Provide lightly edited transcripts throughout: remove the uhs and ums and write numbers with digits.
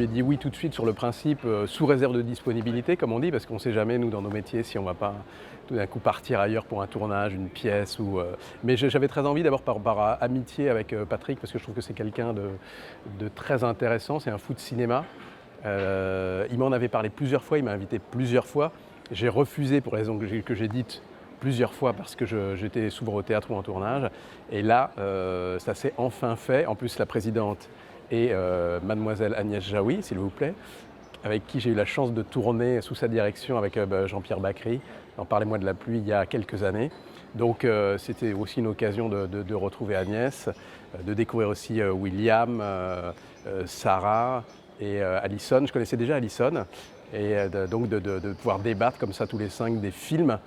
j'ai dit oui tout de suite sur le principe, sous réserve de disponibilité, comme on dit, parce qu'on ne sait jamais, nous, dans nos métiers, si on ne va pas tout d'un coup partir ailleurs pour un tournage, une pièce. Mais j'avais très envie, d'abord par amitié avec Patrick, parce que je trouve que c'est quelqu'un de très intéressant, c'est un fou de cinéma. Il m'en avait parlé plusieurs fois, il m'a invité plusieurs fois. J'ai refusé pour les raisons que j'ai dites plusieurs fois parce que j'étais souvent au théâtre ou en tournage. Et là, ça s'est enfin fait. En plus, la présidente est mademoiselle Agnès Jaoui, s'il vous plaît, avec qui j'ai eu la chance de tourner sous sa direction avec Jean-Pierre Bacry dans Parlez-moi de la pluie il y a quelques années. Donc c'était aussi une occasion de retrouver Agnès, de découvrir aussi William, Sarah et Alison. Je connaissais déjà Alison. Et donc de pouvoir débattre comme ça tous les 5 des films.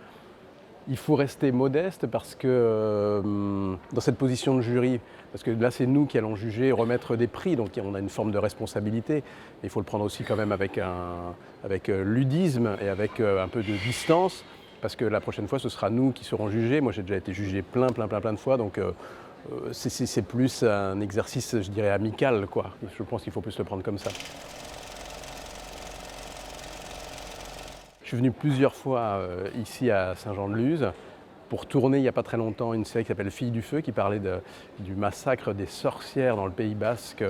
Il faut rester modeste parce que dans cette position de jury, parce que là c'est nous qui allons juger et remettre des prix, donc on a une forme de responsabilité. Il faut le prendre aussi quand même avec ludisme et avec un peu de distance, parce que la prochaine fois ce sera nous qui serons jugés. Moi j'ai déjà été jugé plein de fois, donc c'est plus un exercice, je dirais, amical, quoi. Je pense qu'il faut plus le prendre comme ça. Je suis venu plusieurs fois ici à Saint-Jean-de-Luz pour tourner il n'y a pas très longtemps une série qui s'appelle Filles du Feu, qui parlait du massacre des sorcières dans le Pays Basque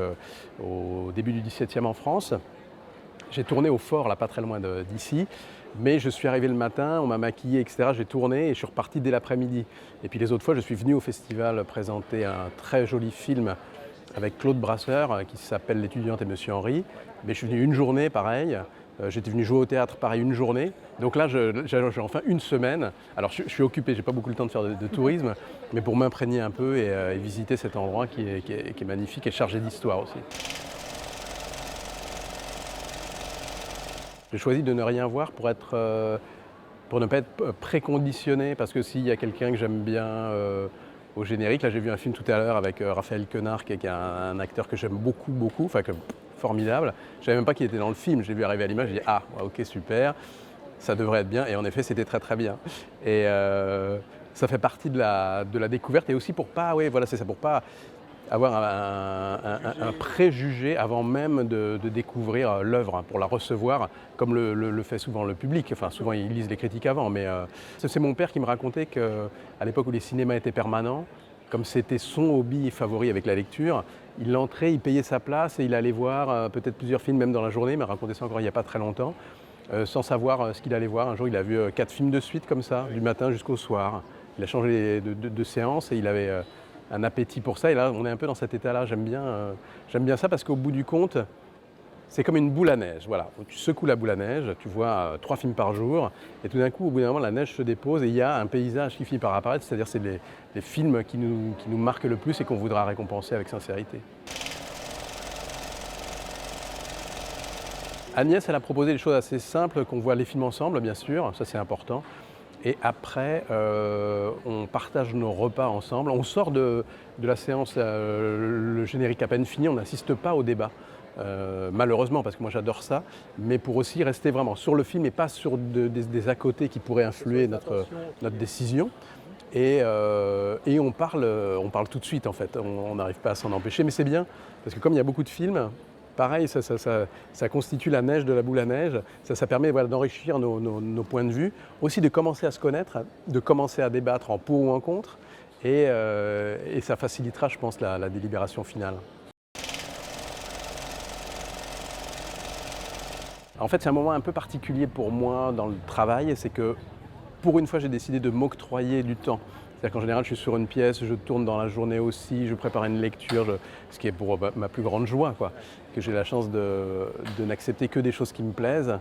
au début du XVIIe en France. J'ai tourné au Fort, là pas très loin d'ici, mais je suis arrivé le matin, on m'a maquillé, etc. J'ai tourné et je suis reparti dès l'après-midi. Et puis les autres fois, je suis venu au festival présenter un très joli film avec Claude Brasseur qui s'appelle L'étudiante et Monsieur Henry. Mais je suis venu une journée, pareil. J'étais venu jouer au théâtre, pareil, une journée. Donc là, j'ai enfin une semaine. Alors, je suis occupé, j'ai pas beaucoup le temps de faire de tourisme, mais pour m'imprégner un peu et visiter cet endroit qui est magnifique et chargé d'histoire aussi. J'ai choisi de ne rien voir pour ne pas être préconditionné, parce que s'il y a quelqu'un que j'aime bien au générique, là j'ai vu un film tout à l'heure avec Raphaël Quenard, qui est un acteur que j'aime beaucoup, enfin formidable. Je ne savais même pas qu'il était dans le film, je l'ai vu arriver à l'image, j'ai dit ah ok super, ça devrait être bien, et en effet c'était très bien. Et ça fait partie de la découverte, et aussi pour pas, oui voilà c'est ça, pour pas avoir un préjugé avant même de découvrir l'œuvre, pour la recevoir comme le fait souvent le public. Enfin, souvent ils lisent les critiques avant, mais c'est mon père qui me racontait qu'à l'époque où les cinémas étaient permanents, comme c'était son hobby favori avec la lecture, il entrait, il payait sa place et il allait voir peut-être plusieurs films même dans la journée. Il m'a raconté ça encore il n'y a pas très longtemps, sans savoir ce qu'il allait voir. Un jour il a vu 4 films de suite comme ça, du matin jusqu'au soir. Il a changé de séance et il avait un appétit pour ça. Et là on est un peu dans cet état-là. J'aime bien ça parce qu'au bout du compte, c'est comme une boule à neige, voilà. Tu secoues la boule à neige, tu vois 3 films par jour, et tout d'un coup, au bout d'un moment, la neige se dépose et il y a un paysage qui finit par apparaître, c'est-à-dire c'est les films qui nous marquent le plus et qu'on voudra récompenser avec sincérité. Agnès, elle a proposé des choses assez simples, qu'on voit les films ensemble, bien sûr, ça c'est important. Et après, on partage nos repas ensemble. On sort de la séance, le générique à peine fini, on n'assiste pas au débat. Malheureusement, parce que moi j'adore ça, mais pour aussi rester vraiment sur le film et pas sur des à côté qui pourraient influer notre décision. Et on parle tout de suite en fait, on n'arrive pas à s'en empêcher, mais c'est bien, parce que comme il y a beaucoup de films, pareil, ça constitue la neige de la boule à neige, ça permet voilà, d'enrichir nos points de vue, aussi de commencer à se connaître, de commencer à débattre en pour ou en contre, et ça facilitera, je pense, la délibération finale. En fait, c'est un moment un peu particulier pour moi dans le travail, c'est que pour une fois, j'ai décidé de m'octroyer du temps. C'est-à-dire qu'en général, je suis sur une pièce, je tourne dans la journée aussi, je prépare une lecture, ce qui est pour ma plus grande joie, quoi. Que j'ai la chance de n'accepter que des choses qui me plaisent,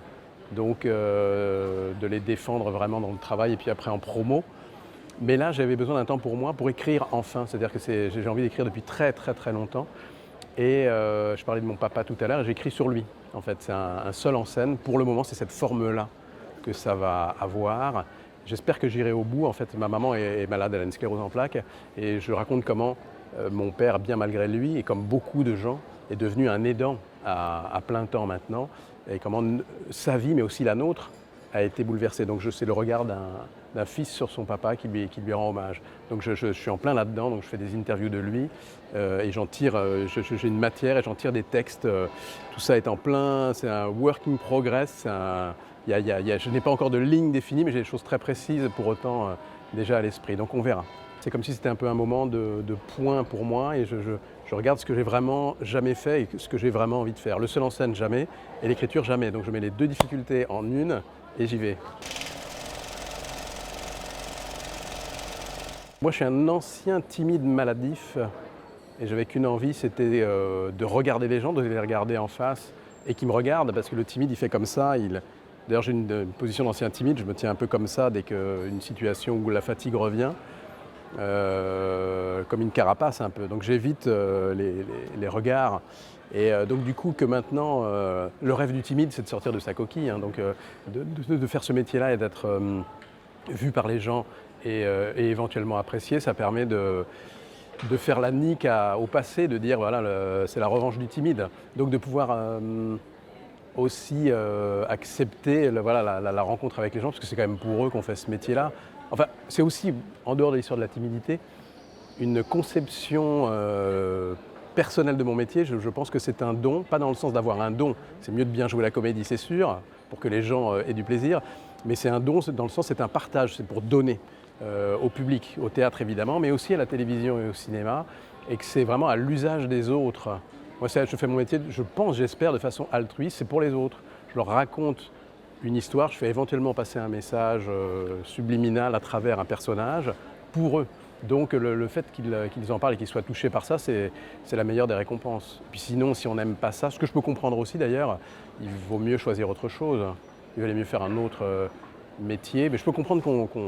donc de les défendre vraiment dans le travail et puis après en promo. Mais là, j'avais besoin d'un temps pour moi, pour écrire enfin. C'est-à-dire que j'ai envie d'écrire depuis très longtemps. Et je parlais de mon papa tout à l'heure, j'écris sur lui. En fait, c'est un seul en scène. Pour le moment, c'est cette forme-là que ça va avoir. J'espère que j'irai au bout. En fait, ma maman est malade, elle a une sclérose en plaques. Et je raconte comment mon père, bien malgré lui, et comme beaucoup de gens, est devenu un aidant à plein temps maintenant. Et comment sa vie, mais aussi la nôtre, a été bouleversé. Donc c'est le regard d'un fils sur son papa qui lui rend hommage. Donc je suis en plein là-dedans, donc je fais des interviews de lui et j'en tire, j'ai une matière et j'en tire des textes. Tout ça est en plein, c'est un work in progress. Je n'ai pas encore de ligne définie, mais j'ai des choses très précises pour autant déjà à l'esprit. Donc on verra. C'est comme si c'était un peu un moment de point pour moi et je regarde ce que j'ai vraiment jamais fait et ce que j'ai vraiment envie de faire. Le seul en scène jamais et l'écriture jamais. Donc je mets les deux difficultés en une et j'y vais. Moi je suis un ancien timide maladif et j'avais qu'une envie, c'était de regarder les gens, de les regarder en face et qu'ils me regardent parce que le timide il fait comme ça. D'ailleurs j'ai une position d'ancien timide, je me tiens un peu comme ça dès qu'une situation où la fatigue revient. Comme une carapace un peu. Donc j'évite les regards. Et donc du coup que maintenant, le rêve du timide, c'est de sortir de sa coquille. Hein, donc de faire ce métier-là et d'être vu par les gens et éventuellement apprécié, ça permet de faire la nique au passé, de dire voilà, c'est la revanche du timide. Donc de pouvoir aussi accepter la rencontre avec les gens, parce que c'est quand même pour eux qu'on fait ce métier-là. Enfin, c'est aussi, en dehors de l'histoire de la timidité, une conception personnelle de mon métier. Je pense que c'est un don, pas dans le sens d'avoir un don. C'est mieux de bien jouer la comédie, c'est sûr, pour que les gens aient du plaisir. Mais c'est un don, dans le sens, c'est un partage, c'est pour donner au public, au théâtre évidemment, mais aussi à la télévision et au cinéma. Et que c'est vraiment à l'usage des autres. Moi, je fais mon métier, je pense, j'espère, de façon altruiste, c'est pour les autres. Je leur raconte une histoire, je fais éventuellement passer un message subliminal à travers un personnage pour eux. Donc le fait qu'ils en parlent et qu'ils soient touchés par ça, c'est la meilleure des récompenses. Puis sinon, si on n'aime pas ça, ce que je peux comprendre aussi d'ailleurs, il vaut mieux choisir autre chose. Il valait mieux faire un autre métier. Mais je peux comprendre qu'il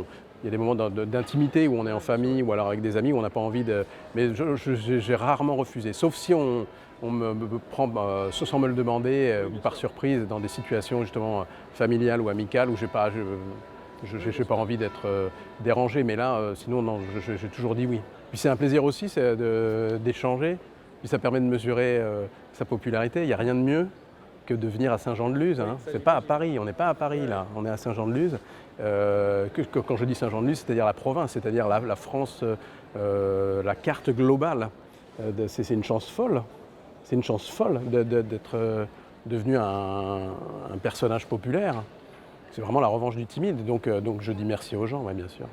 y a des moments d'intimité où on est en famille ou alors avec des amis où on n'a pas envie de... Mais j'ai rarement refusé, sauf si on me prend sans me le demander ou par surprise dans des situations justement familiales ou amicales où j'ai pas envie d'être dérangé. Mais là, sinon, non, j'ai toujours dit oui. Puis c'est un plaisir aussi d'échanger. Puis ça permet de mesurer sa popularité. Il n'y a rien de mieux que de venir à Saint-Jean-de-Luz. Hein. C'est pas à Paris, on n'est pas à Paris là, on est à Saint-Jean-de-Luz. Quand je dis Saint-Jean-de-Luz, c'est-à-dire la province, c'est-à-dire la France, la carte globale. C'est une chance folle. C'est une chance folle d'être devenu un personnage populaire. C'est vraiment la revanche du timide, donc je dis merci aux gens, ouais, bien sûr.